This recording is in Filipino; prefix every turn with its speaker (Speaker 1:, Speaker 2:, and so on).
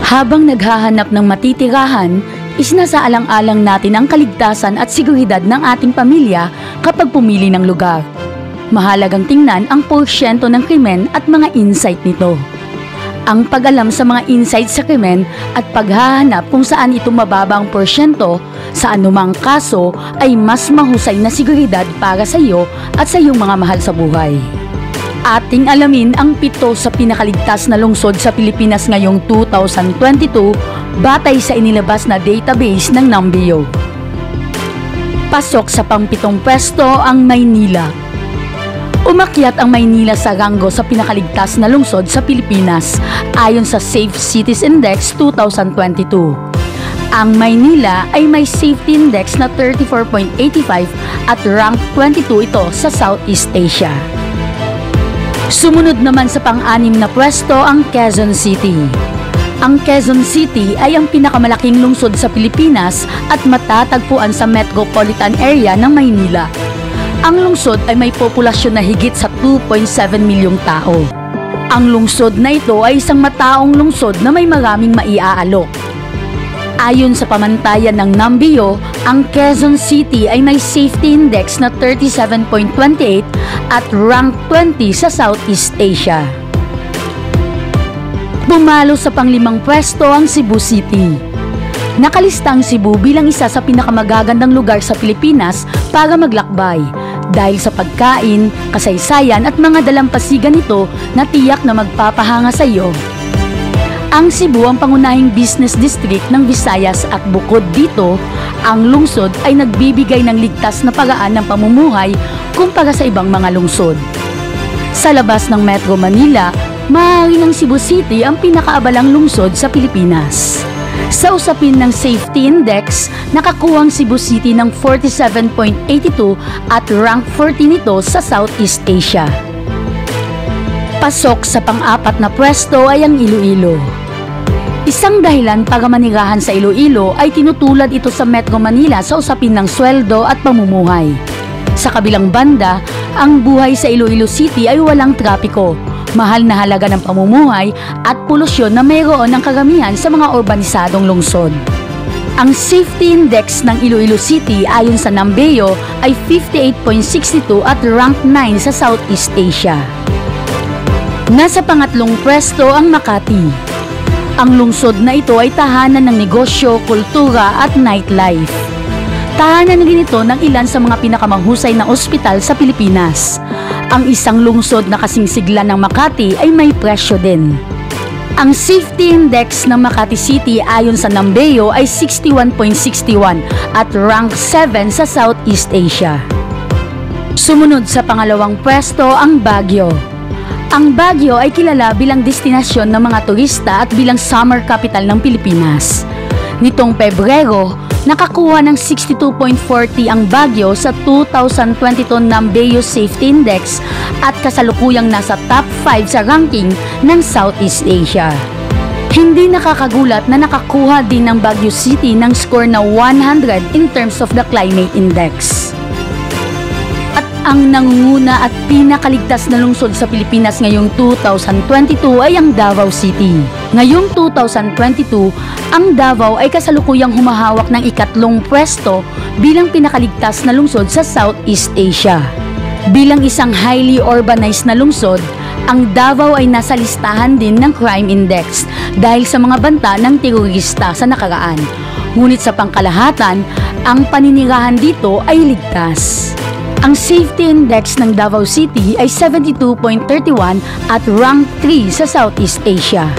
Speaker 1: Habang naghahanap ng matitirahan, isinasaalang-alang natin ang kaligtasan at seguridad ng ating pamilya kapag pumili ng lugar. Mahalagang tingnan ang porsyento ng krimen at mga insight nito. Ang pag-alam sa mga insight sa krimen at paghahanap kung saan ito mababa ang porsyento sa anumang kaso ay mas mahusay na seguridad para sa iyo at sa iyong mga mahal sa buhay. Ating alamin ang 7 sa pinakaligtas na lungsod sa Pilipinas ngayong 2022 batay sa inilabas na database ng Numbeo. Pasok sa pang-7 pwesto ang Maynila. Umakyat ang Maynila sa ranggo sa pinakaligtas na lungsod sa Pilipinas ayon sa Safe Cities Index 2022. Ang Maynila ay may safety index na 34.85 at rank 22 ito sa Southeast Asia. Sumunod naman sa pang-6 na pwesto ang Quezon City. Ang Quezon City ay ang pinakamalaking lungsod sa Pilipinas at matatagpuan sa metropolitan area ng Maynila. Ang lungsod ay may populasyon na higit sa 2.7 milyong tao. Ang lungsod na ito ay isang mataong lungsod na may maraming maiaalok. Ayon sa pamantayan ng Numbeo, ang Quezon City ay may safety index na 37.28 at rank 20 sa Southeast Asia. Bumalo sa pang-5 pwesto ang Cebu City. Nakalista ang Cebu bilang isa sa pinakamagagandang lugar sa Pilipinas para maglakbay dahil sa pagkain, kasaysayan at mga dalampasigan nito na tiyak na magpapahanga sa iyo. Ang Cebu ang pangunahing business district ng Visayas at bukod dito, ang lungsod ay nagbibigay ng ligtas na paraan ng pamumuhay kumpara sa ibang mga lungsod. Sa labas ng Metro Manila, maaari ng Cebu City ang pinakaabalang lungsod sa Pilipinas. Sa usapin ng Safety Index, nakakuha ang Cebu City ng 47.82 at rank 14 nito sa Southeast Asia. Pasok sa pang-4 na pwesto ay ang Iloilo. Isang dahilan para manirahan sa Iloilo ay tinutulad ito sa Metro Manila sa usapin ng sweldo at pamumuhay. Sa kabilang banda, ang buhay sa Iloilo City ay walang trapiko, mahal na halaga ng pamumuhay at polusyon na mayroon ng karamihan sa mga urbanisadong lungsod. Ang Safety Index ng Iloilo City ayon sa Numbeo ay 58.62 at rank 9 sa Southeast Asia. Nasa pang-8 pwesto ang Makati. Ang lungsod na ito ay tahanan ng negosyo, kultura at nightlife. Tahanan rin ito ng ilan sa mga pinakamahusay na ospital sa Pilipinas. Ang isang lungsod na kasing sigla ng Makati ay may presyo din. Ang Safety Index ng Makati City ayon sa Numbeo ay 61.61 at rank 7 sa Southeast Asia. Sumunod sa pang-2 pwesto ang Baguio. Ang Baguio ay kilala bilang destinasyon ng mga turista at bilang summer capital ng Pilipinas. Nitong Pebrero, nakakuha ng 62.40 ang Baguio sa 2022 Numbeo Safety Index at kasalukuyang nasa top 5 sa ranking ng Southeast Asia. Hindi nakakagulat na nakakuha din ng Baguio City ng score na 100 in terms of the Climate Index. Ang nangunguna at pinakaligtas na lungsod sa Pilipinas ngayong 2022 ay ang Davao City. Ngayong 2022, ang Davao ay kasalukuyang humahawak ng 3 pwesto bilang pinakaligtas na lungsod sa Southeast Asia. Bilang isang highly urbanized na lungsod, ang Davao ay nasa listahan din ng Crime Index dahil sa mga banta ng terorista sa nakaraan. Ngunit sa pangkalahatan, ang paninirahan dito ay ligtas. Ang Safety Index ng Davao City ay 72.31 at rank 3 sa Southeast Asia.